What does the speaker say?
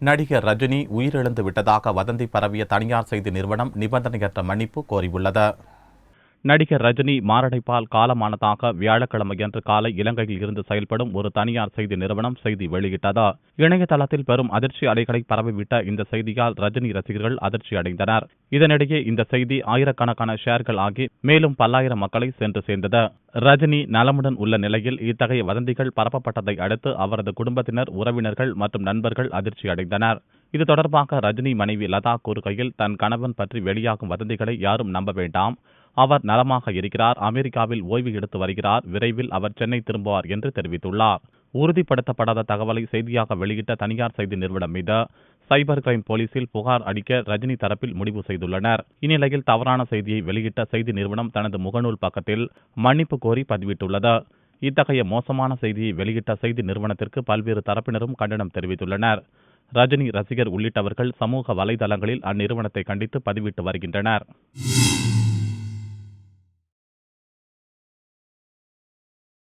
நடிகர் ரஜினி உயிரிழந்து விட்டதாக வதந்தி பரவிய தனியார் செய்தி நிறுவனம் நிபந்தனையற்ற மன்னிப்பு கோரியுள்ளது. நடிகர் ரஜினி மாரடைப்பால் காலமானதாக வியாழக்கிழமையன்று காலை இலங்கையில் இருந்து செயல்படும் ஒரு தனியார் செய்தி நிறுவனம் செய்தி வெளியிட்டது. இணையதளத்தில் பெரும் அதிர்ச்சி அலைகளை பரவிவிட்ட இந்த செய்தியால் ரஜினி ரசிகர்கள் அதிர்ச்சி அடைந்தனர். இதனிடையே இந்த செய்தி ஆயிரக்கணக்கான ஷேர்கள் ஆகி மேலும் பல்லாயிரம் மக்களை சென்று சேர்ந்தது. ரஜினி நலமுடன் உள்ள நிலையில் இத்தகைய வதந்திகள் பரப்பப்பட்டதை அடுத்து அவரது குடும்பத்தினர், உறவினர்கள் மற்றும் நண்பர்கள் அதிர்ச்சி அடைந்தனர். இது தொடர்பாக ரஜினி மனைவி லதா கூறுகையில், தன் கணவன் பற்றி வெளியாகும் வதந்திகளை யாரும் நம்ப வேண்டாம். அவர் நலமாக இருக்கிறார். அமெரிக்காவில் ஓய்வு எடுத்து வருகிறார். விரைவில் அவர் சென்னை திரும்புவார் என்று தெரிவித்துள்ளார். உறுதிப்படுத்தப்படாத தகவலை செய்தியாக வெளியிட்ட தனியார் செய்தி நிறுவனம் மீது சைபர் கிரைம் போலீசில் புகார் அளிக்க ரஜினி தரப்பில் முடிவு செய்துள்ளனர். இந்நிலையில் தவறான செய்தியை வெளியிட்ட செய்தி நிறுவனம் தனது முகநூல் பக்கத்தில் மன்னிப்பு கோரி பதிவிட்டுள்ளது. இத்தகைய மோசமான செய்தியை வெளியிட்ட செய்தி நிறுவனத்திற்கு பல்வேறு தரப்பினரும் கண்டனம் தெரிவித்துள்ளனர். ரஜினி ரசிகர் உள்ளிட்டவர்கள் சமூக வலைதளங்களில் அந்நிறுவனத்தை கண்டித்து பதிவிட்டு வருகின்றனர்.